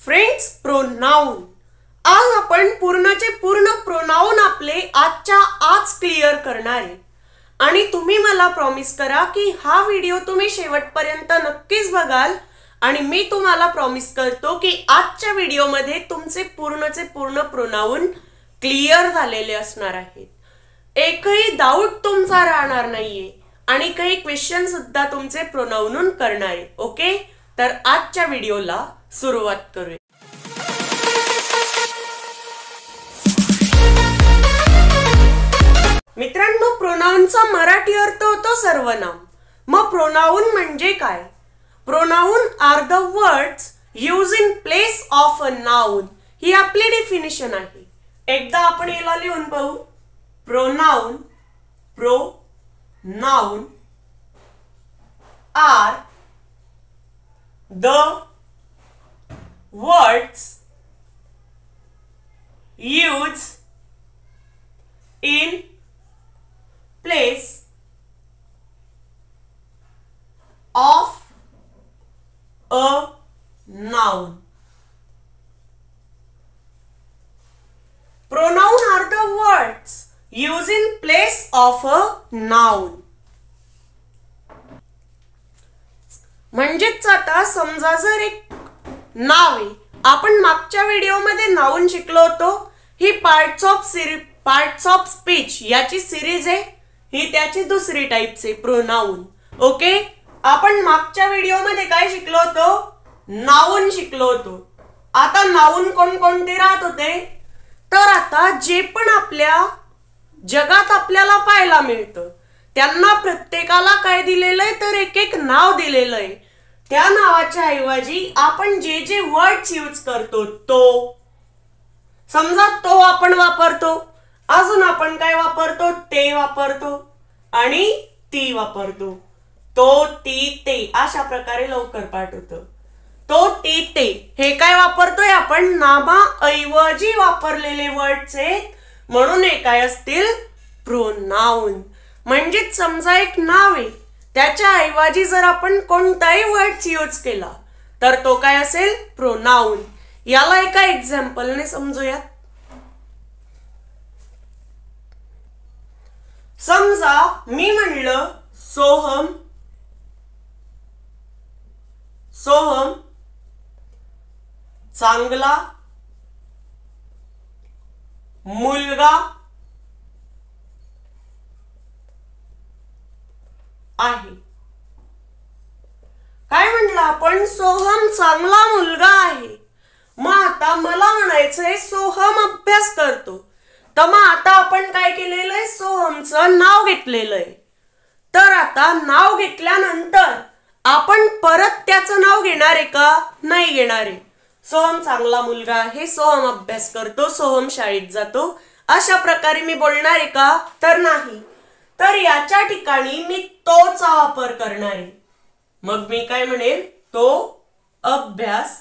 Friends, pronoun. आज आपण पूर्णचे पूर्ण प्रोनाउन आपले आजच्या आज क्लिअर करणार आहे. आणि तुम्ही मला प्रॉमिस करा की हा व्हिडिओ तुम्ही शेवटपर्यंत नक्कीच बघाल. आणि मी तुम्हाला प्रॉमिस करतो की आजच्या व्हिडिओमध्ये तुमचे पूर्णचे पूर्ण प्रोनाउन क्लिअर झालेले असणार आहेत. एकही डाऊट तुमचा राहणार नाहीये आणि काही क्वेश्चन सुद्धा तुमचे प्रोनाउनून करणार आहे. ओके, तर आजच्या व्हिडिओला सुरुवात करूया. मित्रांनो, प्रोनाउनचा मराठी अर्थ होतो सर्वनाम. मग प्रोनाउन म्हणजे काय? Pronoun are the words use in place of a noun. ही आपली डेफिनेशन आहे. एकदा आपण याला लिहून पाहू. Pronoun are the words used in place of a noun. Pronoun are the words used in place of a noun. म्हणजेच आता समजा जर एक नाव आहे, आपण मागच्या व्हिडिओमध्ये नाउन शिकलो होतो. ही पार्ट्स ऑफ स्पीच याची सिरीज आहे. ही त्याची दुसरी टाइप्स आहे प्रोनाउन. ओके, आपण मागच्या व्हिडिओमध्ये काय शिकलो होतो? नाउन शिकलो होतो. आता नाउन कोणकोणते राहत होते? तर आता जे पण आपल्या जगात आपल्याला पाहायला मिळतं त्यांना प्रत्येकाला काय दिलेलं आहे? तर एक एक नाव दिलेलं आहे. त्या नावाच्या ऐवजी आपण जे जे वर्ड्स यूज करतो, तो समजा तो आपण वापरतो. अजून आपण काय वापरतो? ते वापरतो आणि ती वापरतो. तो, ती, ते अशा प्रकारे लवकर पाठ होतं. तो, ती, ते हे काय वापरतोय आपण? नामाऐवजी वापरलेले वर्ड्स आहेत, म्हणून हे काय असतील? प्रोनाउन. म्हणजेच समजा एक नाव आहे, त्याच्या ऐवजी जर आपण कोणताही वर्ड्स यूज केला तर तो काय असेल? प्रोनाउन. याला एका एक्झाम्पलने समजूयात. समजा मी म्हणलं सोहम चांगला मुलगा आहे. काय म्हटलं आपण? सोहम चांगला मुलगा आहे. मग आता मला म्हणायचंय सोहम अभ्यास करतो. तर मग आता आपण काय केलेलं आहे? सोहमचं नाव घेतलेलं आहे. तर आता नाव घेतल्यानंतर आपण परत त्याचं नाव घेणार आहे का? नाही घेणार आहे. सोहम चांगला मुलगा आहे, सोहम अभ्यास करतो, सोहम शाळेत जातो, अशा प्रकारे मी बोलणार आहे का? तर नाही. तर याच्या ठिकाणी मी तोचा वापर करणार आहे. मग मी काय म्हणेल? तो अभ्यास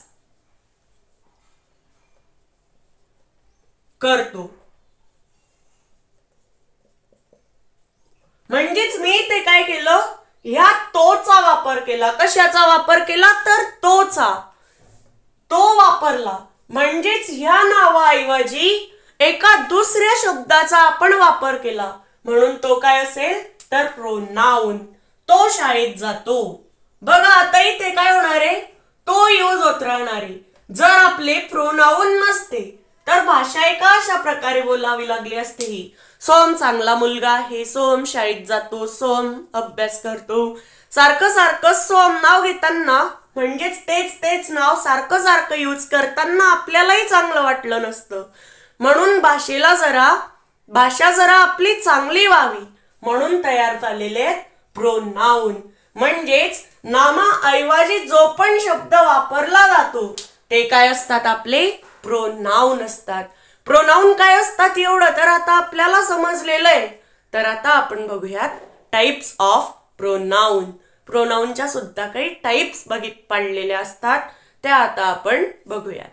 करतो. म्हणजेच मी ते काय केलं? ह्या तोचा वापर केला. कशाचा वापर केला? तर तोचा. तो वापरला. म्हणजेच ह्या नावाऐवजी एका दुसऱ्या शब्दाचा आपण वापर केला, म्हणून तो काय असेल? तर प्रोनाउन. तो शाळेत जातो. बघा आता इथे काय होणार आहे? तो यूज होत राहणार आहे. जर आपले प्रोनाउन नसते तर भाषा एका अशा प्रकारे बोलावी लागली असते. ही सोहम चांगला मुलगा आहे, सोहम शाळेत जातो, सोहम अभ्यास करतो. सारखं सारखं सोहम नाव घेताना म्हणजेच तेच नाव सारखं सारखं यूज करताना आपल्यालाही चांगलं वाटलं नसतं. म्हणून भाषा जरा आपली चांगली व्हावी म्हणून तयार झालेले प्रोनाउन. म्हणजेच नामाऐवजी जो पण शब्द वापरला जातो ते काय असतात? आपले प्रोनाउन असतात. प्रोनाउन काय असतात एवढं तर आता आपल्याला समजलेलं आहे. तर आता आपण बघूयात टाइप्स ऑफ प्रोनाउन. प्रोनाउनच्या सुद्धा काही टाइप्स पाडलेल्या असतात, त्या आता आपण बघूयात.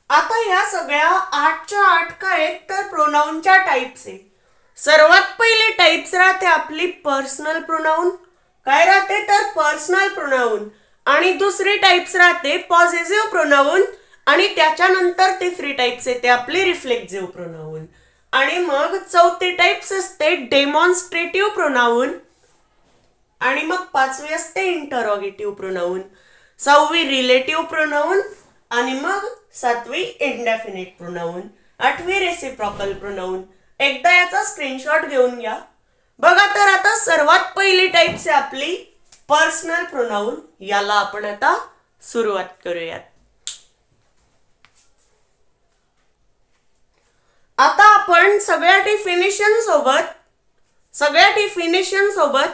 आता या सगळ्या 8च्या 8 काय आहेत? तर प्रोनाउनच्या टाइप्स आहेत. सर्वात पहिले टाइप्स राहते आपली पर्सनल प्रोनाउन, काय राहते तर पर्सनल प्रोनाउन, आणि दुसरी टाइप्स राहते पॉसेसिव्ह प्रोनाउन, आणि त्याच्यानंतर तिसरी टाइप्स येते आपली रिफ्लेक्सिव्ह प्रोनाउन, आणि मग चौथी टाइप्स असते डेमॉन्स्ट्रेटिव्ह प्रोनाउन, आणि मग पाचवी असते इंटरोगेटिव्ह प्रोनाउन, सहावी रिलेटिव्ह प्रोनाउन, आणि मग सातवी इंडेफिनिट प्रोनाउन, आठवी रेसिप्रोकल प्रोनाउन. एकदा याचा स्क्रीनशॉट घेऊन घ्या. बघा तर आता सर्वात पहिली टाइप्स आहे आपली पर्सनल प्रोनाउन. याला आपण आता सुरुवात करूयात. आता आपण सगळ्या डिफिनिशन सोबत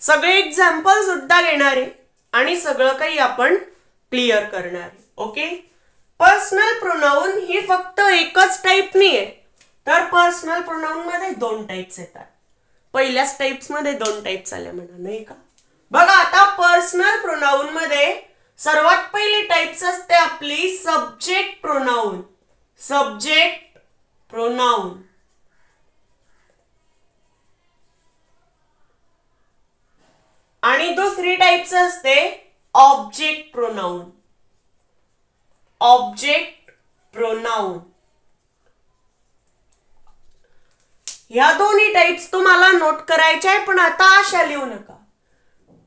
सगळे एक्झाम्पल सुद्धा घेणार आहे आणि सगळं काही आपण क्लिअर करणार आहे. ओके. पर्सनल प्रोनाउन ही फक्त एकच टाइप नाहीये, तर पर्सनल प्रोनाउन मध्ये दोन टाइप्स येतात. पहिल्याच टाइप्स मध्ये दोन टाइप्स आल्या म्हणा, नाही का. बघा आता पर्सनल प्रोनाउन मध्ये सर्वात पहिली टाइप्स असते आपली सब्जेक्ट प्रोनाउन. Subject pronoun. आणि दुसरी टाइप्स असते ऑब्जेक्ट प्रोनाउन. Object pronoun. ह्या दोन्ही टाइप्स तुम्हाला नोट करायच्या आहे, पण आता अशा लिहू नका.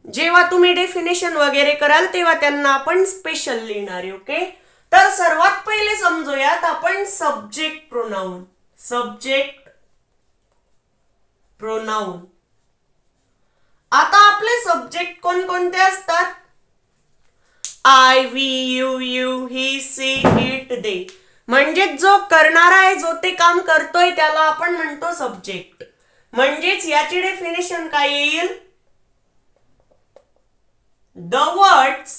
जेव्हा तुम्ही डेफिनेशन वगैरे कराल तेव्हा त्यांना आपण स्पेशल लिहिणार आहे. ओके. तर सर्वात पहिले समजूयात आपण सब्जेक्ट प्रोनाउन. Subject pronoun. आता आपले सब्जेक्ट कोणकोणते असतात? I, we, you, he, she, it, they. म्हणजे जो करणारा आहे, जो ते काम करतोय त्याला आपण म्हणतो सब्जेक्ट. म्हणजेच याची डेफिनेशन काय येईल? The words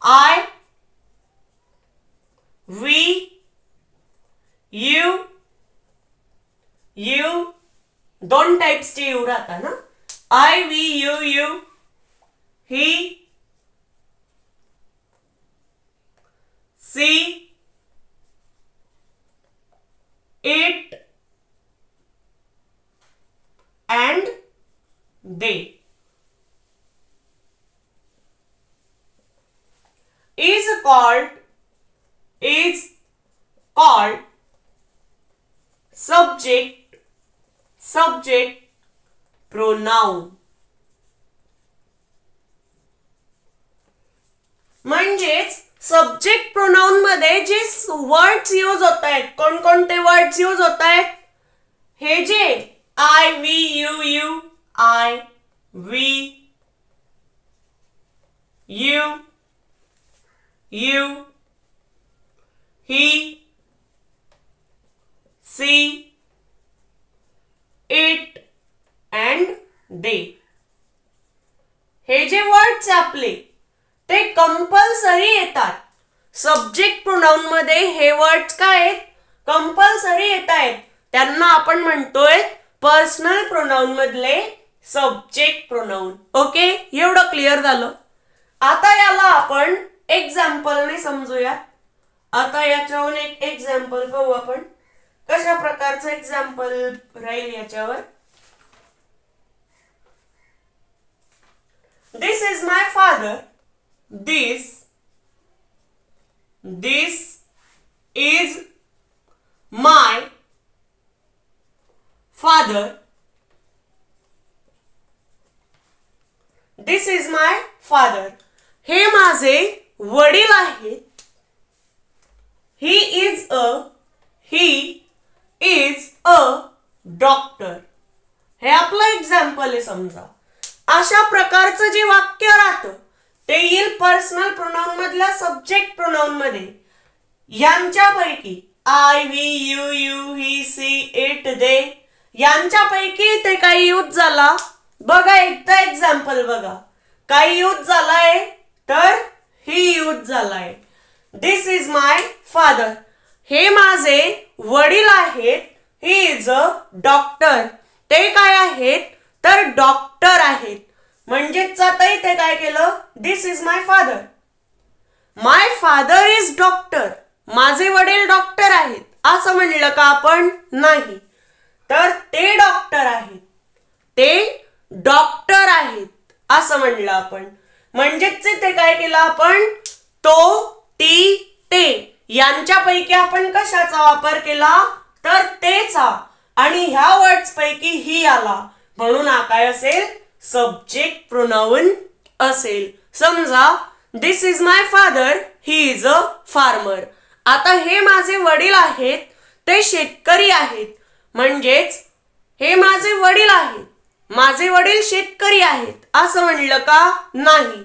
I, we, you दोन टाइप्सचे यू राहतात ना. I, we, you, he, she, it and they. Is called subject pronoun. म्हणजेच सब्जेक्ट प्रोनाउन मध्ये जे वर्ड्स यूज होत आहेत, कोणकोणते वर्ड्स यूज होत आहेत? हे जे I, we, you, I, we, you, he, she, it and they. हे जे वर्ड्स आपले ते कंपल्सरी येतात. सब्जेक्ट प्रोनाउन मध्ये हे वर्ड्स काय आहेत? कंपल्सरी येत आहेत. त्यांना आपण म्हणतोय पर्सनल प्रोनाउन मधले सब्जेक्ट प्रोनाउन. ओके. एवढं क्लिअर झालं. आता याला आपण एक्झाम्पलने समजूया. आता याच्यावरून एक एक्झाम्पल पाहू आपण. कशा प्रकारचं एक्झाम्पल राहील याच्यावर? This is my father. This is my father. This is my father. हे माझे वडील आहेत. He is a doctor. हे आपलं एक्झाम्पल आहे समजा. अशा प्रकारचं जे वाक्य राहतं ते येईल पर्सनल प्रोनाउन मधल्या सब्जेक्ट प्रोनाउन मध्ये. यांच्यापैकी I, we, you, he, she, it, they यांच्यापैकी ते काही यूज झाला. बघा एकदा एक्झाम्पल बघा. काही यूज झालाय तर ही यूज झालाय. दिस इज माय फादर. हे माझे वडील आहेत. ही इज अ डॉक्टर. ते काय आहेत तर डॉक्टर आहेत. म्हणजेच आता इथे काय केलं? This is my father. My father is doctor. माझे वडील डॉक्टर आहेत असं म्हणलं का आपण? नाही. तर ते डॉक्टर आहेत. ते डॉक्टर आहेत असं म्हणलं आपण. म्हणजेच ते काय केलं आपण, तो, ती, ते यांच्यापैकी आपण कशाचा वापर केला, तर तेचा. आणि ह्या वर्ड्स पैकी ही आला म्हणून हा काय असेल, सब्जेक्ट प्रोनाउन असेल. समजा this is my father, he is a farmer. आता हे माझे वडील आहेत, ते शेतकरी आहेत. म्हणजेच हे माझे वडील आहेत, माझे वडील शेतकरी आहेत असं म्हणलं का, नाही.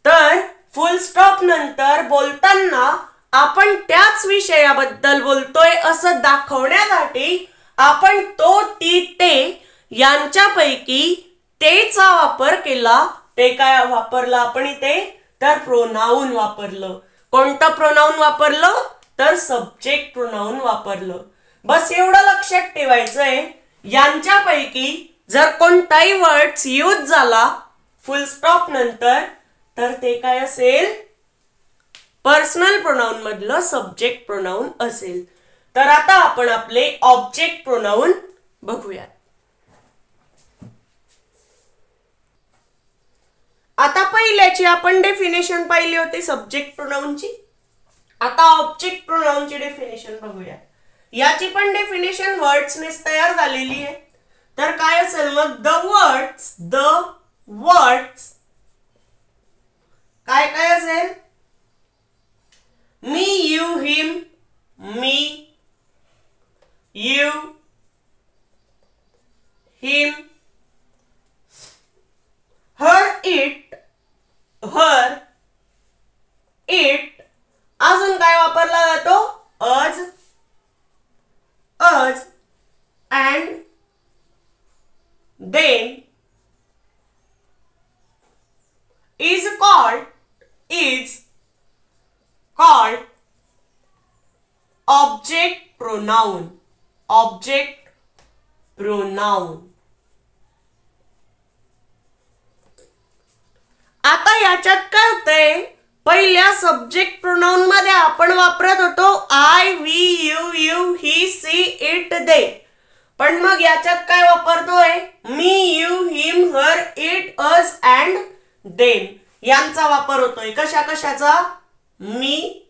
तर फुल स्टॉप नंतर बोलताना आपण त्याच विषयाबद्दल बोलतोय असं दाखवण्यासाठी आपण तो, ती, ते यांच्यापैकी तेचा वापर केला. ते काय वापरलं आपण इथे, तर प्रोनाउन वापरलं. कोणतं प्रोनाउन वापरलं, तर सब्जेक्ट प्रोनाउन वापरलं. बस एवढं लक्षात ठेवायचंय, यांच्यापैकी जर कोणताही वर्ड्स यूज झाला फुल स्टॉप नंतर तर ते काय असेल, पर्सनल प्रोनाउन मधलं सब्जेक्ट प्रोनाउन असेल. तर आता आपण आपले ऑब्जेक्ट प्रोनाउन बघूयात. आता पहिल्याची आपण डेफिनेशन पाहिली होती सब्जेक्ट प्रोनाउनची. आता ऑब्जेक्ट प्रोनाउनची डेफिनेशन बघूया. याची पण डेफिनेशन वर्ड्सनेच तयार झालेली आहे. तर काय असेल मग, द वर्ड्स काय काय असेल, me, you, him, me, you, him, her, it, her, it. अजून काय वापरला जातो, us, and, them, is called, object pronoun. आता याच्यात काय होतंय, पहिल्या सब्जेक्ट प्रोनाउन मध्ये आपण वापरत होतो I, we, you, he, she, it, they. पण मग याच्यात काय वापरतोय, me, you, him, her, it, us and them यांचा वापर होतोय. कशा कशाचा, मी,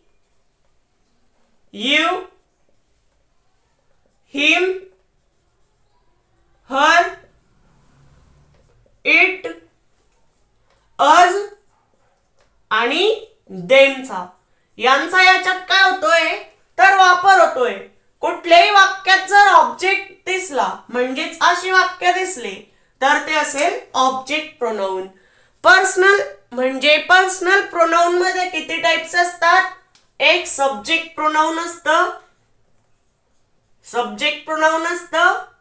यू, हिम, हर, इट, अज आणि देमचा. यांचा याच्यात काय होतोय, तर वापर होतोय. कुठल्याही वाक्यात जर ऑब्जेक्ट दिसला, म्हणजेच अशी वाक्य दिसले तर ते असेल ऑब्जेक्ट प्रोनाउन. पर्सनल म्हणजे पर्सनल प्रोनाउन मध्ये किती टाइप्स असतात, एक सब्जेक्ट प्रोनाउन असतं,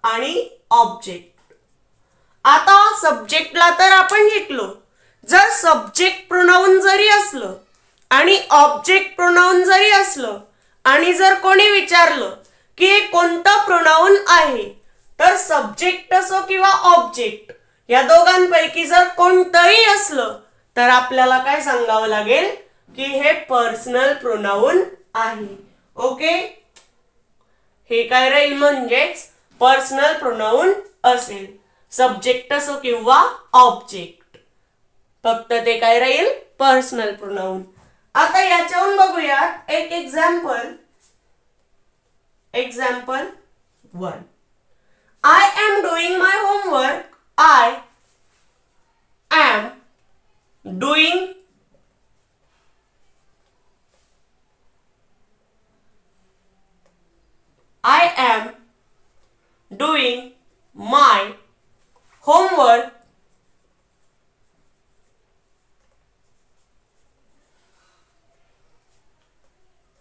आणि ऑब्जेक्ट. आता सब्जेक्टला तर आपण शिकलो. जर सब्जेक्ट प्रोनाउन जरी असलं आणि ऑब्जेक्ट प्रोनाउन जरी असलं आणि जर कोणी विचारलं की हे कोणतं प्रोनाउन आहे, तर सब्जेक्ट असो किंवा ऑब्जेक्ट या दोघांपैकी जर कोणतंही असलं तर आपल्याला काय सांगावं लागेल की हे पर्सनल प्रोनाउन आहे. ओके, हे काय राहील, म्हणजेच पर्सनल प्रोनाउन असेल, सब्जेक्ट असो किंवा ऑब्जेक्ट, फक्त ते काय राहील, पर्सनल प्रोनाउन. आता याच्यावरून बघूयात एक example. Example 1. I am doing my homework. I am doing my homework.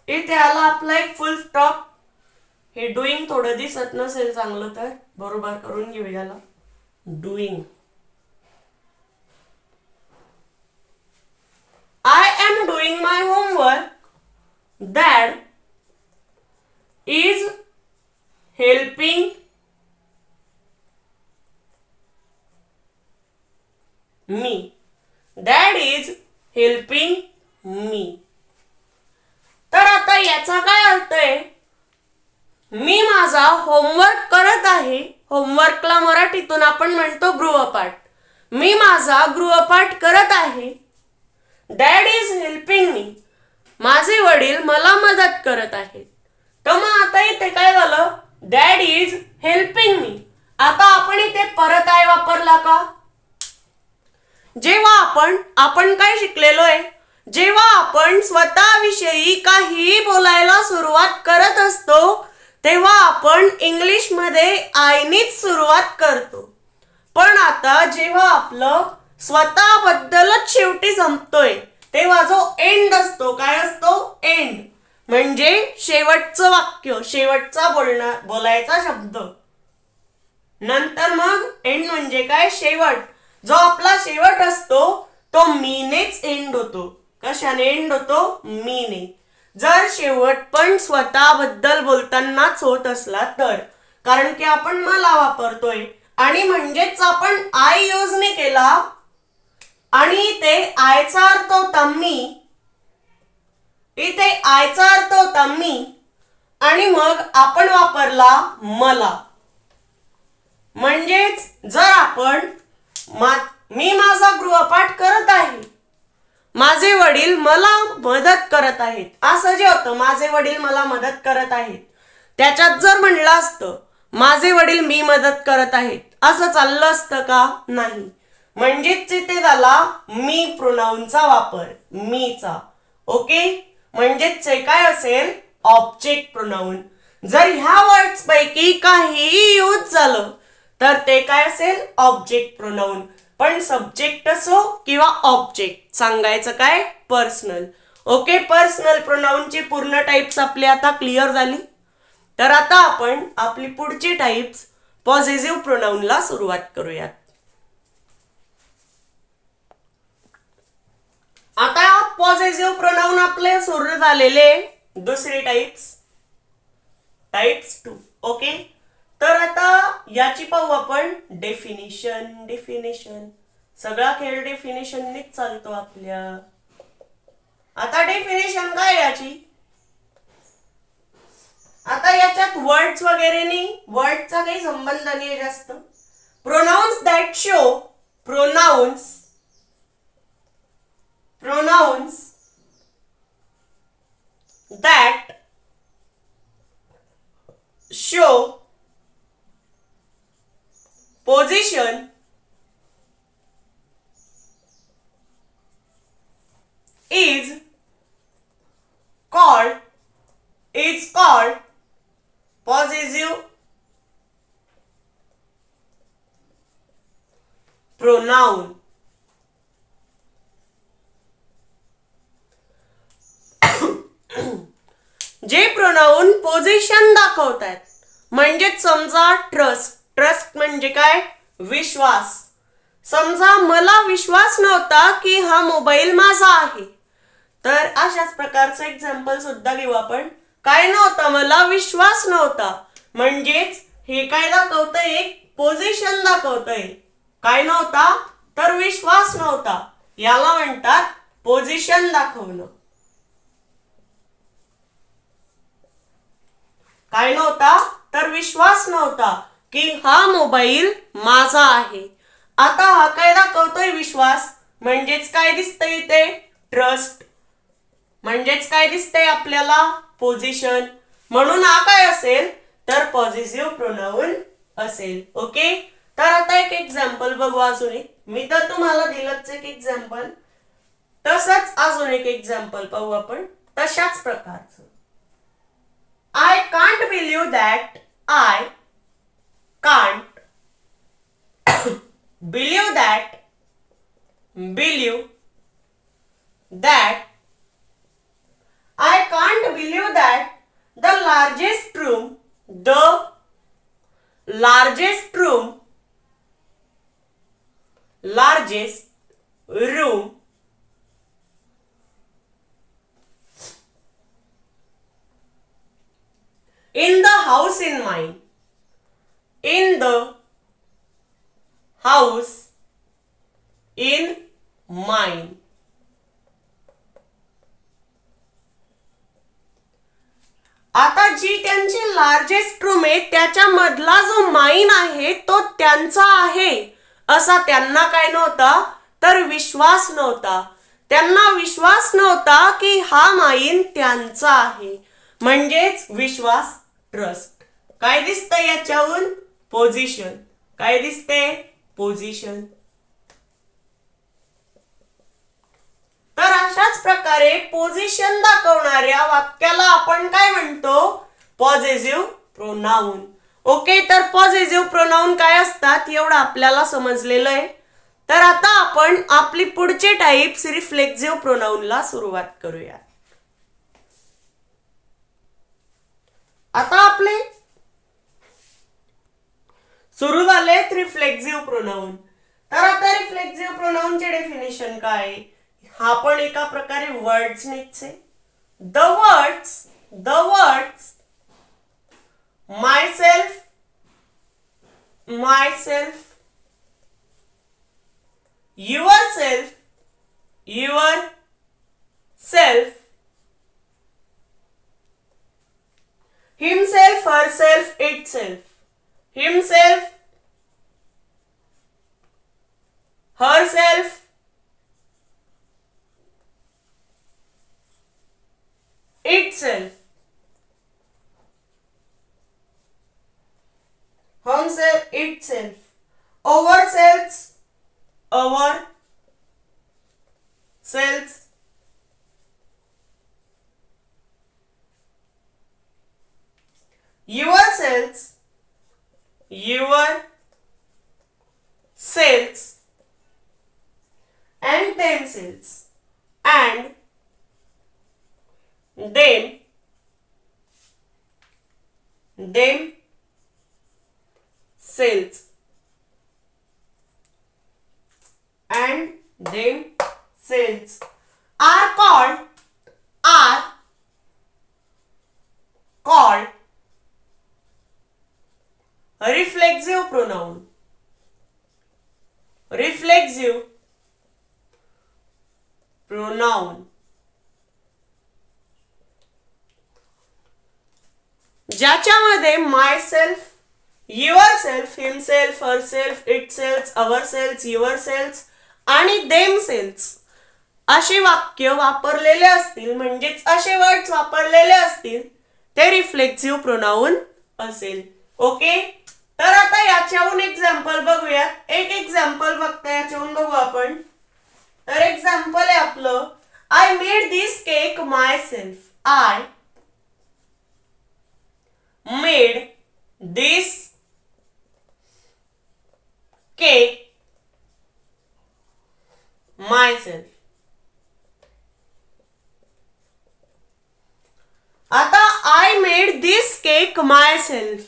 इथे आला आपला एक फुल स्टॉप. हे डुईंग थोडं दिसत नसेल चांगलं तर बरोबर करून घेऊ याला. Doing, I am doing my homework. Dad is helping me. Dad is helping me. तर आता याचा काय अर्थ आहे, मी माझा होमवर्क करत आहे. होमवर्कला मराठीतून आपण म्हणतो गृहपाठ. मी माझा गृहपाठ करत आहे. Dad is helping me. माझे वडील मला मदत करत आहेत. तर मग आता इथे काय झालं? Dad is helping me. आता आपण इथे परत आय वापरला का? जेव्हा आपण काय शिकलेलो आहे? जेव्हा आपण स्वतःविषयी काही बोलायला सुरुवात करत असतो तेव्हा आपण इंग्लिशमध्ये आयनीच सुरुवात करतो. पण आता जेव्हा आपलं स्वतःबद्दलच शेवटी संपतोय तेव्हा जो एंड असतो, काय असतो? एंड म्हणजे शेवटचं वाक्य, शेवटचा बोलायचा शब्द. नंतर मग एंड म्हणजे काय? शेवट. जो आपला शेवट असतो तो मीनेच एंड होतो. कशाने एंड होतो? मीने. जर शेवट पण स्वतःबद्दल बोलतानाच होत असला तर, कारण की आपण मला वापरतोय आणि म्हणजेच आपण आय यूज नाही केला आणि ते आयचा अर्थ होता मी. इथे आयचा अर्थ होता मी आणि मग आपण वापरला मला. म्हणजेच जर आपण मी माझा गृहपाठ करत आहे, माझे वडील मला मदत करत आहेत, असं जे होतं माझे वडील मला मदत करत आहेत, त्याच्यात जर म्हणलं असतं माझे वडील मी मदत करत आहेत, असं चाललं असतं का? नाही. म्हणजेच इथे झाला मी प्रोनाउनचा वापर, मीचा. ओके. म्हणजेच काय असेल? Object pronoun. जर ह्या वर्ड्स पैकी काहीही यूज झालं तर ते काय असेल? Object pronoun. पण सब्जेक्ट असो किंवा ऑब्जेक्ट, सांगायचं काय? पर्सनल. ओके. पर्सनल प्रोनाउनची पूर्ण टाइप्स आपली आता क्लिअर झाली. तर आता आपण आपली पुढची टाइप्स पॉझिटिव्ह प्रोनाउनला सुरुवात करूयात. आता पॉझिटिव्ह प्रोनाउन आपले सुरू झालेले दुसरी टाइप्स 2. ओके. तर आता याची पाहू आपण डेफिनेशन. सगळा खेळ डेफिनेशननेच चालतो आपल्या. आता डेफिनेशन काय याची? आता याच्यात वर्ड्स वगैरे नाही, वर्डचा काही संबंध नाही जास्त. Pronounce that show, pronounce that show position is called possessive pronoun. जे प्रोनाउन पोझिशन दाखवतात, म्हणजे समजा ट्रस्ट म्हणजे काय? विश्वास. समजा मला विश्वास नव्हता की हा मोबाईल माझा आहे, तर अशाच प्रकारचं एक्झाम्पल सुद्धा घेऊ आपण. काय नव्हता? मला विश्वास नव्हता. म्हणजेच हे काय दाखवतंय? एक पोझिशन दाखवतंय. काय नव्हता? तर विश्वास नव्हता. याला म्हणतात पोझिशन दाखवणं. काय नव्हता? तर विश्वास नव्हता की हा मोबाईल माझा आहे. आता हा काय दाखवतोय? विश्वास. म्हणजेच काय दिसतंय इथे? ट्रस्ट. म्हणजेच काय दिसतंय आपल्याला? पोझिशन. म्हणून हा काय असेल? तर पॉझिटिव्ह प्रोनाउन असेल. ओके. तर आता एक एक्झाम्पल बघू अजून एक. मी तर तुम्हाला दिलंच एक एक्झाम्पल, तसंच अजून एक एक्झाम्पल पाहू आपण तशाच प्रकारचं. I can't believe that I can't believe that I can't believe that the largest room in the house in mine. आता जी त्यांची लार्जेस्ट रूम आहे त्याच्यामधला जो माइन आहे तो त्यांचा आहे असा त्यांना काय नव्हता, तर विश्वास नव्हता. त्यांना विश्वास नव्हता की हा माइन त्यांचा आहे, म्हणजेच विश्वास, ट्रस्ट. काय दिसतंय याच्याहून? पोझिशन. काय दिसते? पोझिशन. तर अशाच प्रकारे पोझिशन दाखवणाऱ्या वाक्याला आपण काय म्हणतो? पॉझेसिव्ह प्रोनाउन. ओके, तर पॉझेसिव्ह प्रोनाउन काय असतात एवढं आपल्याला समजलेलं आहे. तर आता आपण आपली पुढचे टाइप्स रिफ्लेक्सिव्ह प्रोनाउनला सुरुवात करूया. आता आपले सुरू झालेत रिफ्लेक्सिव्ह प्रोनाउन. तर आता रिफ्लेक्सिव्ह प्रोनाउनचे डेफिनेशन काय? हा पण एका प्रकारे वर्ड्सनीच आहे. The words myself, yourself, himself, herself, itself, himself, herself, itself, ourselves, itself, ourselves, yourselves, and themselves, and themselves, and themselves are called reflexive pronoun. Reflexive pronoun. ज्याच्यामध्ये myself, yourself, himself, herself, itself, ourselves, yourselves आणि themselves असे वाक्य वापरलेले असतील, म्हणजेच असे words वापरलेले असतील, ते रिफ्लेक्सिव्ह प्रोनाउन असेल. ओके, तर आता याच्याहून एक्झाम्पल बघूया. एक एक्झाम्पल फक्त याच्याहून बघू आपण. तर एक्झाम्पल आहे आपलं, I made this cake myself. I made this cake myself. आता I made this cake myself,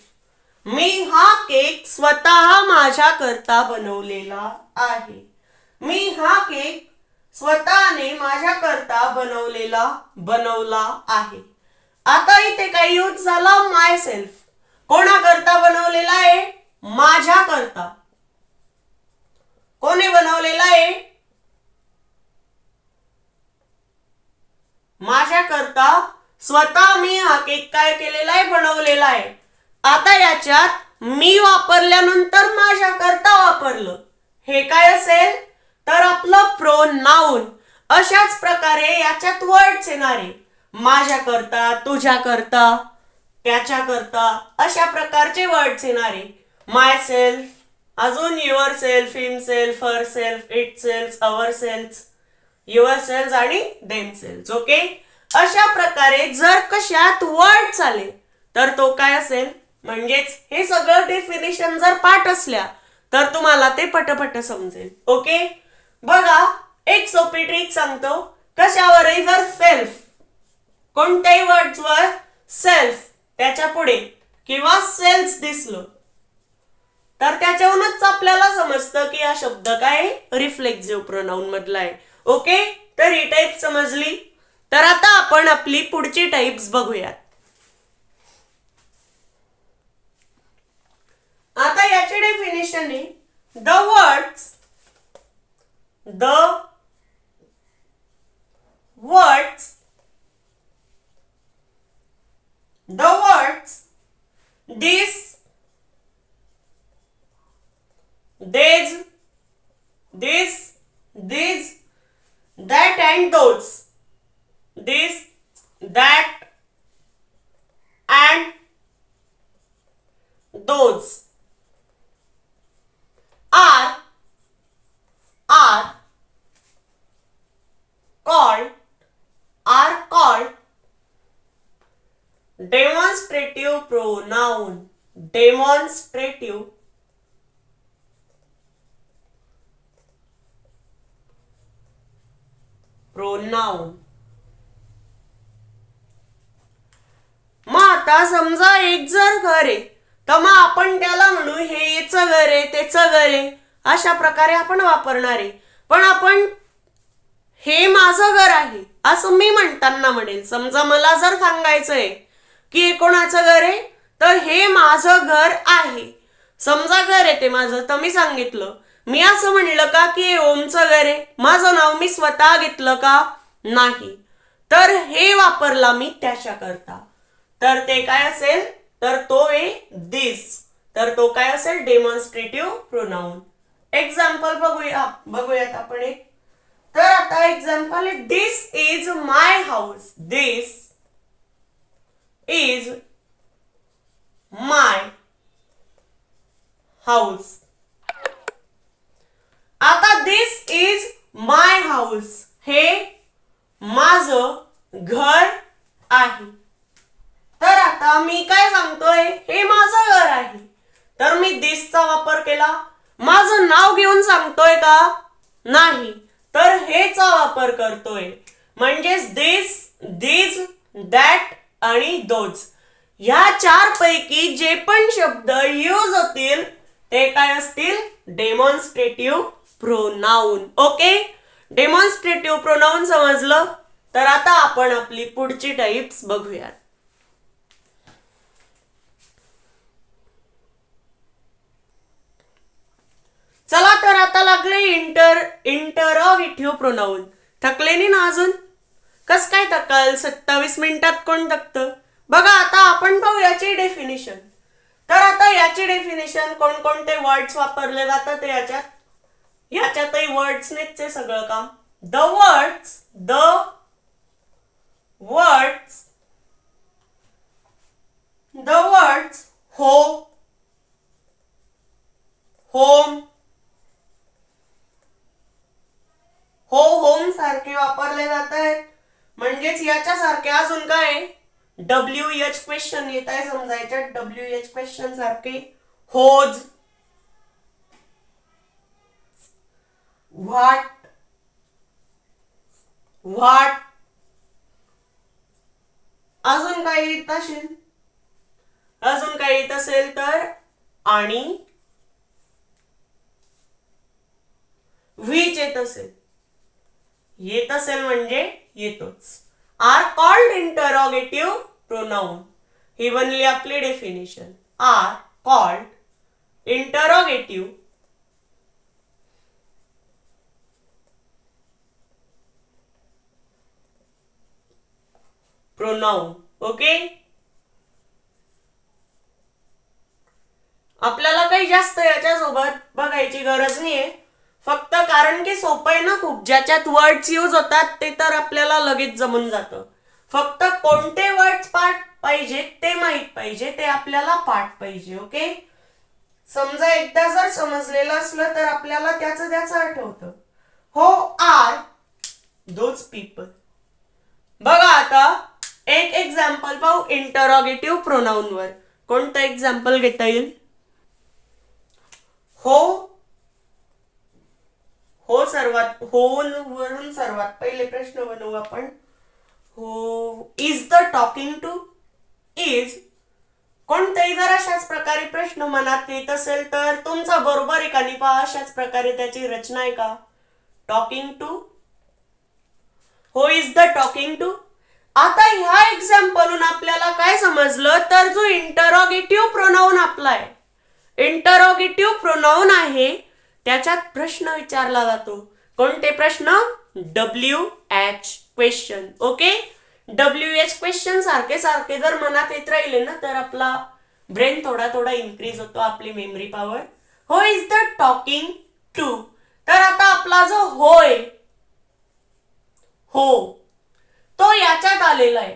मी हा केक स्वतः माझ्या करता बनवलेला आहे. मी हा केक स्वतःने माझ्या करता बनवला आहे. आता इथे काय यूज झाला? माय सेल्फ. कोणा करता बनवलेला आहे? माझ्या करता. कोणी बनवलेला आहे? माझ्या करता स्वतः मी हा केक काय केलेला आहे? बनवलेला आहे. आता याच्यात मी वापरल्यानंतर माझ्या करता वापरलं, हे काय असेल? तर आपलं प्रोनाउन. अशाच प्रकारे याच्यात वर्ड्स येणारे, माझ्या करता, तुझ्या करता, त्याच्या करता, अशा प्रकारचे वर्ड्स येणारे. माय सेल्फ, अजून your self, himself, herself, itself, ourself, yourself आणि देमसेल्फ. ओके, अशा प्रकारे जर कशात वर्ड्स आले तर तो काय असेल? म्हणजेच हे सगळं डेफिनेशन जर पाठ असल्या तर तुम्हाला ते पटपट समजेल. ओके, बघा एक सोपी ट्रिक सांगतो. कशावरही जर सेल्फ, कोणत्याही वर्ड्सवर सेल्फ त्याच्या पुढे किंवा सेल्स दिसलो तर त्याच्यावरूनच आपल्याला समजतं की हा शब्द काय रिफ्लेक्सिव्ह प्रोनाउन मधला आहे. ओके, तर ही टाइप समजली. तर आता आपण आपली पुढची टाइप्स बघूयात. आता याचे डेफिनेशन आहे, the words The words this, these, this, these, that and those, this, that and those are called demonstrative pronoun. Demonstrative pronoun. मग आता समजा एक जर घर आहे तर मग आपण त्याला म्हणू हे याचं घर आहे त्याचं घर आहे अशा प्रकारे आपण वापरणार आहे. पण आपण हे माझं घर आहे असं मी म्हणताना म्हणेल. समजा मला जर सांगायचंय की हे कोणाचं घर आहे तर हे माझं घर आहे. समजा घर आहे ते माझं तर मी सांगितलं. मी असं म्हणलं का की हे ओमचं घर आहे, माझं नाव मी स्वतः घेतलं का नाही, तर हे वापरला मी त्याच्या करता. तर ते काय असेल तर तो आहे दिस. तर तो काय असेल डेमॉन्स्ट्रेटिव्ह प्रोनाउन. एक्झाम्पल बघूयात आपण एक. तर आता एक्झाम्पल आहे this is my house. This is my house. आता दिस इज माय हाऊस हे माझं घर आहे. तर आता मी काय सांगतोय हे माझं घर आहे तर मी दिसचा वापर केला. माझं नाव घेऊन सांगतोय का नाही तर हेचा वापर करतोय. म्हणजेच दिस, दिस, दॅट आणि दोज या चार पैकी जे पण शब्द यूज होतील ते काय असतील demonstrative pronoun. Okay, demonstrative pronoun समजलं. तर आता आपण आपली पुढची टाइप्स बघूयात. चला तर आता लागले इंटरोगेटिव्ह प्रोनाउन. थकले नाही ना अजून? कस काय थकाल? 27 मिनिटात कोण थकतं? बघा आता आपण पाहू याची डेफिनेशन. तर आता याची डेफिनेशन कोणकोणते वर्ड्स वापरले जातात याच्यातही वर्ड्स नेच आहे सगळं काम. द वर्ड्स होम, होम सारखे वापरले जात आहेत. म्हणजेच याच्यासारखे अजून काय WH क्वेश्चन येत आहे समजायच्या. WH क्वेश्चन सारखे होज, व्हॉट अजून काही येत असेल तर आणि व्हिच येत असेल म्हणजे येतोच. Are called interrogative pronoun. ही बनली आपली definition. Are called interrogative pronoun. Okay, आपल्याला काही जास्त याच्यासोबत बघायची गरज नाहीये. फक्त कारण की सोपं आहे ना खूप. ज्याच्यात वर्ड्स यूज होतात ते तर आपल्याला लगेच जमून जातं. फक्त कोणते वर्ड्स पाठ पाहिजे ते माहित पाहिजे, ते आपल्याला पाठ पाहिजे. ओके, समजा एकदा जर समजलेलं असलं तर आपल्याला त्याचं आठवतं. हो आर दोज पीपल. बघा आता एक एक्झाम्पल पाहू इंटरोगेटिव्ह प्रोनाउन वर. कोणतं एक्झाम्पल घेता येईल? हो वरून सर्वात पहिले प्रश्न बनवू आपण. Who is the talking to. Is कोणताही जर अशाच प्रकारे प्रश्न मनात येत असेल तर तुमचा बरोबर आहे का नाही पहा. अशाच प्रकारे त्याची रचना आहे का. टॉकिंग टू, हो इज द टॉकिंग टू. आता ह्या एक्झाम्पलून आपल्याला काय समजलं तर जो इंटरोगेटिव्ह प्रोनाउन आपला आहे, इंटरोगेटिव्ह प्रोनाउन आहे त्याच्यात प्रश्न विचारला जातो. कोणते प्रश्न? WH question. Okay, WH question सारखे सारखे जर मनात येत राहिले ना तर आपला ब्रेन थोडा थोडा इन्क्रीज होतो, आपली memory power. Who is the talking to? तर आता आपला जो होय, हो, तो याच्यात आलेला आहे.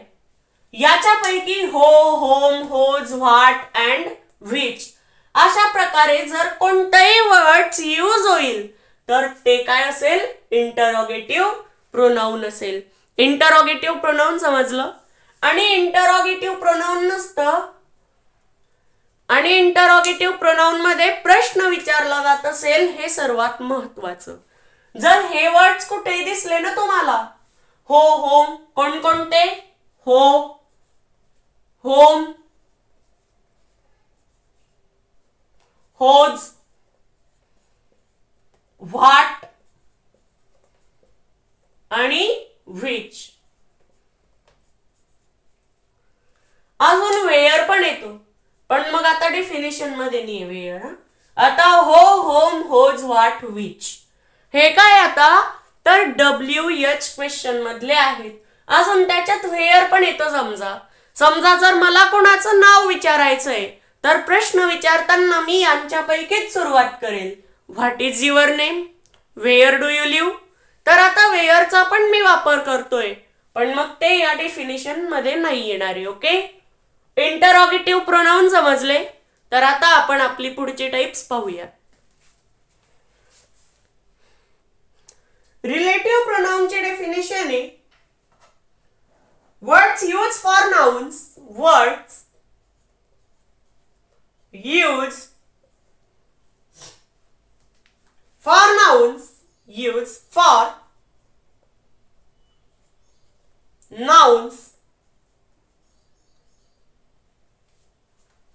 याच्यापैकी who, whom, whose, what and which अशा प्रकारे जर कोणतेही वर्ड्स यूज होईल तर ते काय असेल? इंटरोगेटिव्ह प्रोनाउन असेल. इंटरोगेटिव्ह प्रोनाउन समजलं? आणि इंटरोगेटिव्ह प्रोनाउन नसतं, आणि इंटरोगेटिव्ह प्रोनाउन मध्ये प्रश्न विचारला जात असेल, हे सर्वात महत्वाचं. जर हे वर्ड्स कुठेही दिसले ना तुम्हाला, हो, होम, कोणकोणते? हो, होम, होज, व्हॉट आणि व्हिच. अजून वेअर पण येतो, पण मग आता डेफिनेशन मध्ये नाही वेअर. आता हो, होम, होज, व्हॉट, व्हिच हे काय आता? तर WH क्वेश्चन मधले आहेत. अजून त्याच्यात वेअर पण येतो. समजा जर मला कोणाचं नाव विचारायचंय तर प्रश्न विचारताना मी यांच्यापैकीच सुरुवात करेल. What is your name? Where do you live? तर आता वेअरचा पण मी वापर करतोय, पण मग ते या डेफिनेशन मध्ये नाही येणार आहे. ओके, इंटरोगेटिव्ह प्रोनाउन समजले? तर आता आपण आपली पुढची टाइप्स पाहूया. रिलेटिव्ह प्रोनाउनचे डेफिनेशन आहे words use for nouns, words use for nouns, use for nouns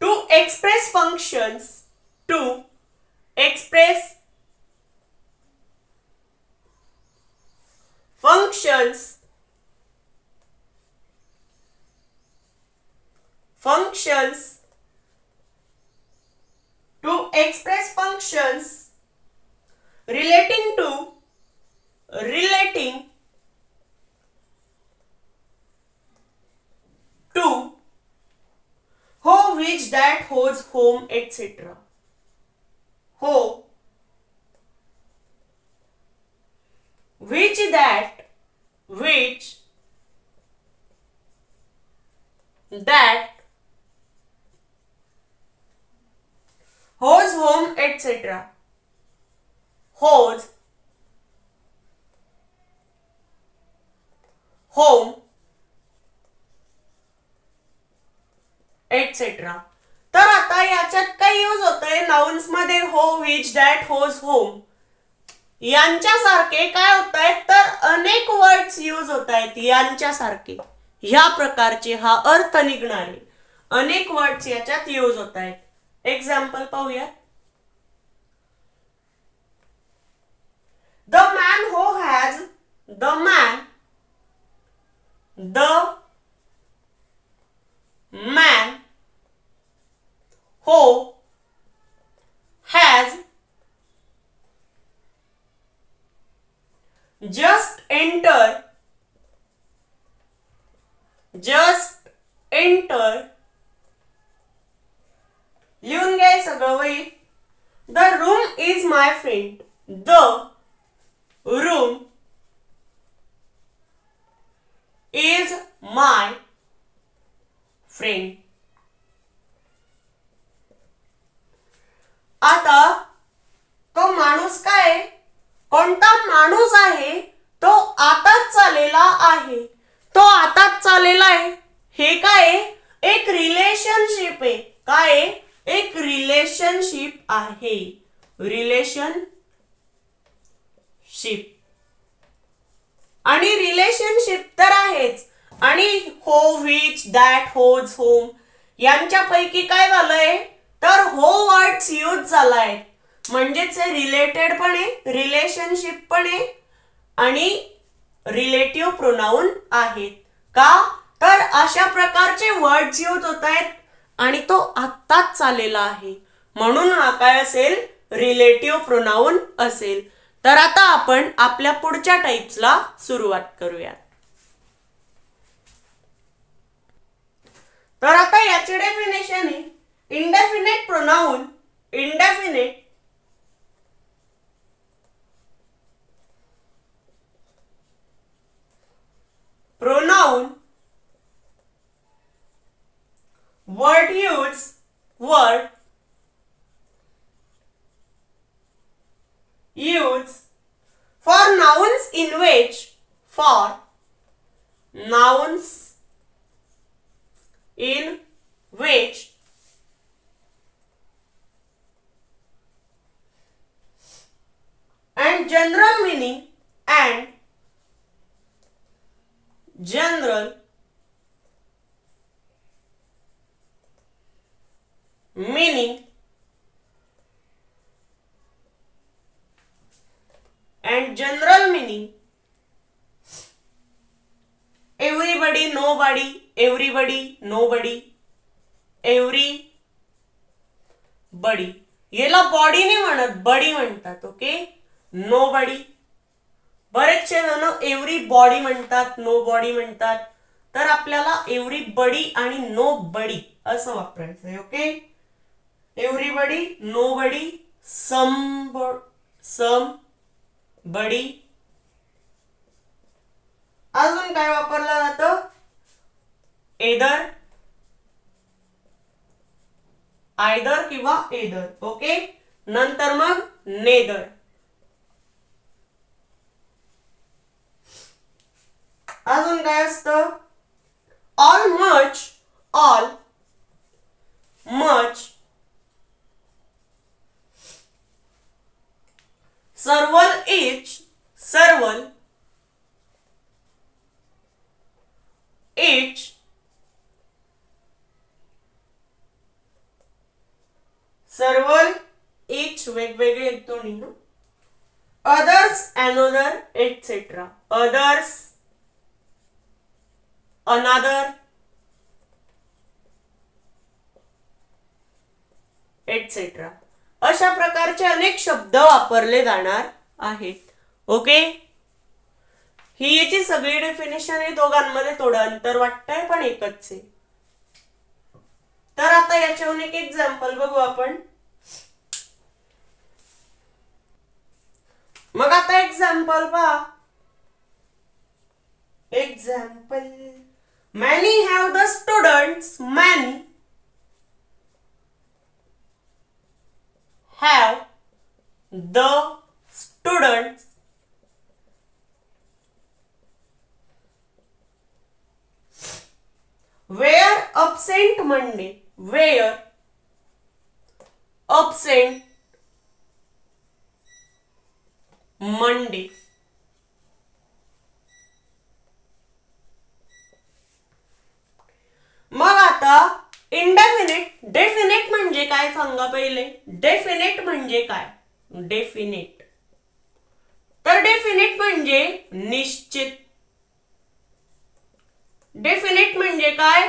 to express functions, to express functions, to express functions relating to, relating to, हो, which, that, whose, whom, etc. हो, which, that, which, that, whose, whom, etc. whose, whom, etcetera. तर आता याच्यात काय use होतंय? Nouns मध्ये हो, which, that, hose, home यांच्यासारखे काय होत आहेत? तर अनेक वर्ड्स यूज होत आहेत यांच्यासारखे. ह्या प्रकारचे हा अर्थ निघणारे अनेक वर्ड्स याच्यात यूज होत आहेत. एक्झाम्पल पाहूया. द मॅन हो has, the man, the man who has just entered, लिहून घ्या सगळं वही. The room is my friend, the room is my friend. आता तो माणूस काय, कोणता माणूस आहे? तो आताच चालेला आहे. तो आताच चालेला आहे हे काय? एक रिलेशनशिप आहे. काय? एक रिलेशनशिप आहे. रिलेशनशिप. आणि रिलेशनशिप तर आहेच, आणि हो, विच, दॅट, होज, होम यांच्यापैकी काय झालंय? तर हो वर्ड्स यूज झालाय, म्हणजेच रिलेटेड पण आहे, रिलेशनशिप पण आहे आणि रिलेटिव्ह प्रोनाउन आहेत. का? तर अशा प्रकारचे वर्ड्स यूज होत आहेत आणि तो आत्ताच चालेला आहे, म्हणून हा काय असेल? रिलेटिव्ह प्रोनाउन असेल. तर आता आपण आपल्या पुढच्या टाइप्सला सुरुवात करूया. तर आता याचे डेफिनेशन आहे indefinite pronoun. Indefinite pronoun word use for nouns in which and general meaning everybody, nobody, everybody. याला बॉडी नाही म्हणत, बडी म्हणतात. ओके, नो बडी. बरेचसे जण एव्हरी बॉडी म्हणतात, नो बॉडी म्हणतात. तर आपल्याला एव्हरी बडी आणि नो बडी असं वापरायचंय. ओके, एव्हरीबडी, नो बडी, सम बडी. अजून काय वापरलं जातं? आयदर किंवा एदर. ओके, नंतर मग नेदर. अजून काय असतं? ऑल मच, सर्वल इच, सर्वल इच वेगवेगळे एक दोन्ही ना. Others, another, etcetera. अदर्स, अनादर, एटसेट्रा. अशा प्रकारचे अनेक शब्द वापरले जाणार आहेत. ओके, ही याची सगळी डेफिनेशन आहे. दोघांमध्ये थोडं अंतर वाटतंय पण एकच आहे. तर आता याच्याहून एक एक्झाम्पल बघू आपण. मग आता एक्झाम्पल पहा. Example, many have the students, many have the students were absent Monday, were absent Monday. मग आता इंडेफिनिट. डेफिनेट म्हणजे काय सांगा पहिले. डेफिनेट म्हणजे काय? डेफिनेट, तर डेफिनेट म्हणजे निश्चित. डेफिनेट म्हणजे काय?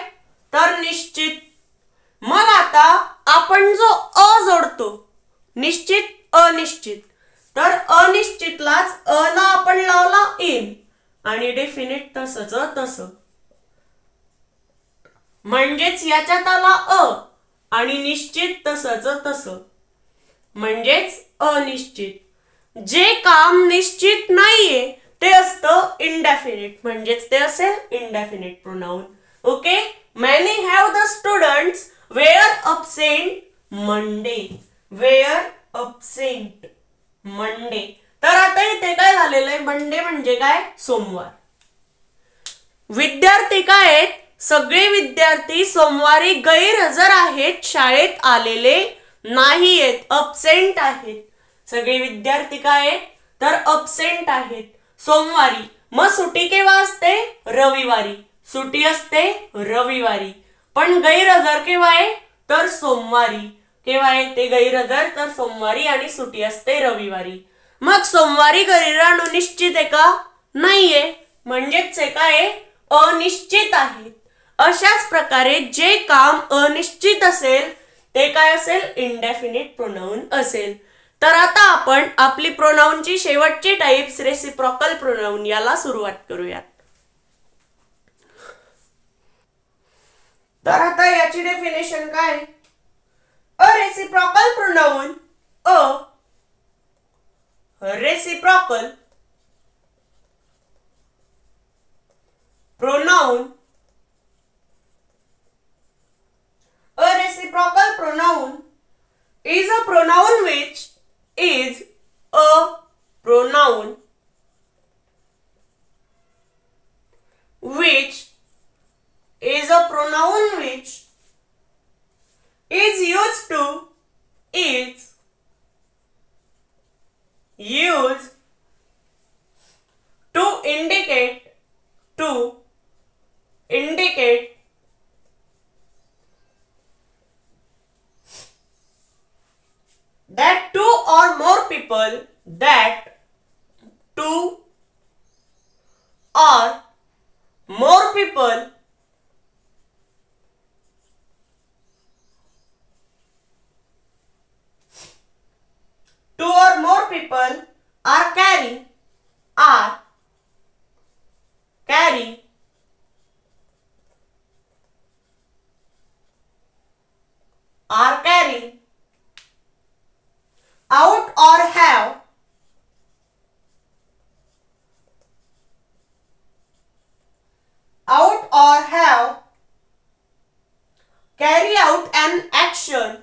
तर निश्चित. मग आता आपण जो अ जोडतो, निश्चित, अनिश्चित, तर अनिश्चितलाच अ ला आपण लावला इन आणि डेफिनेट तसंच तसं. म्हणजेच याच्यात आला अ आणि निश्चित तसंच तसं, म्हणजेच अनिश्चित. जे काम निश्चित नाहीये ते असतं इंडेफिनिट, म्हणजेच ते असेल indefinite pronoun. Okay, many have the students were absent Monday, were absent Monday. तर आता इथे काय झालेलं आहे? मंडे म्हणजे काय? सोमवार. विद्यार्थी काय आहेत? सगळे विद्यार्थी सोमवारी गैरहजर आहेत, शाळेत आलेले नाहीयेत, अब्सेंट आहेत. सगळे विद्यार्थी काय आहेत? तर अब्सेंट आहेत सोमवारी. मग सुट्टी केव्हा असते? रविवारी. सुट्टी असते रविवारी. पण गैरहजर केव्हा आहे? तर सोमवारी. केव्हा आहे ते गैरहजर? तर सोमवारी आणि सुट्टी असते रविवारी. मग सोमवारी गैर राहणं निश्चित आहे का? नाहीये, म्हणजेच हे काय? अनिश्चित आहेत. अशाच प्रकारे जे काम अनिश्चित असेल ते काय असेल? इंडेफिनिट प्रोनाउन असेल. तर आता आपण आपली प्रोनाउनची शेवटची टाइप्स रेसिप्रोकल प्रोनाउन याला सुरुवात करूयात. तर आता याची डेफिनेशन काय? अ reciprocal pronoun, a reciprocal pronoun, a reciprocal pronoun is a pronoun which is a pronoun which is a pronoun which is used to indicate that two or more people are carrying out or have carry out an action,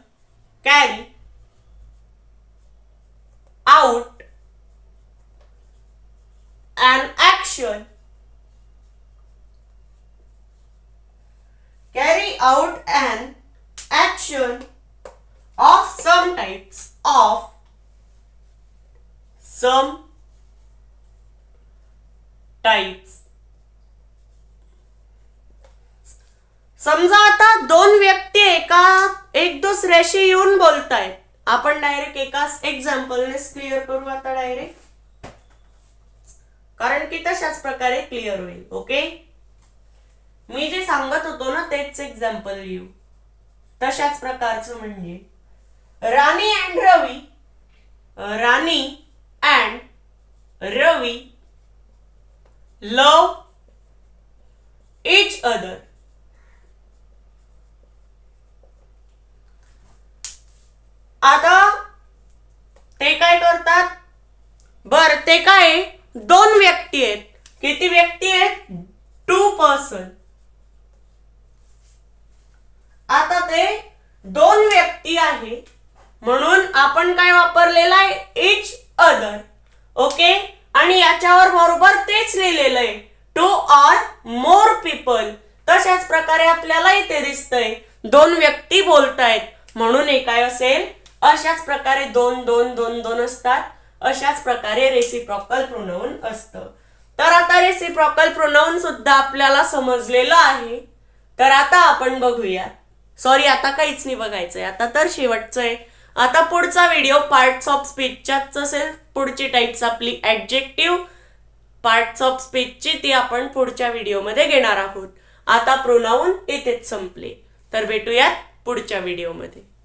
carry out an action, carry out an action of some types, of some types. समजा आता दोन व्यक्ती एक दुसऱ्याशी येऊन बोलतायत. आपण direct एकाच एक्झाम्पलनेच क्लिअर करू आता डायरेक्ट, कारण की तशाच प्रकारे क्लिअर होईल. ओके, मी जे सांगत होतो ना तेच एक्झाम्पल लिहू तशाच प्रकारचं. म्हणजे राणी and Ravi love each other. आता ते काय करतात? बर, ते काय दोन व्यक्ती आहेत. किती व्यक्ती आहेत? 2 पर्सन. आता ते दोन व्यक्ती आहे म्हणून आपण काय वापरलेलं आहे? Each other. ओके, आणि याच्यावर बरोबर तेच लिहिलेलं आहे, 2 or more people. तशाच प्रकारे आपल्याला इथे दिसतंय दोन व्यक्ती बोलतायत म्हणून हे काय असेल? अशाच प्रकारे दोन दोन दोन दोन असतात. अशाच प्रकारे रेसिप्रोकल प्रोनाउन असतं. तर आता रेसिप्रोकल प्रोनाउन सुद्धा आपल्याला समजलेलं आहे. तर आता आपण बघूया. सॉरी, आता काहीच नाही बघायचंय, आता तर शेवटचं आहे. आता पुढचा व्हिडिओ पार्ट्स ऑफ स्पीचचाच असेल. पुढची टाइप्स आपली ऍडजेक्टिव्ह पार्ट्स ऑफ स्पीचची ती आपण पुढच्या व्हिडिओमध्ये घेणार आहोत. आता प्रोनाउन इथेच संपले. तर भेटूयात पुढच्या व्हिडिओमध्ये.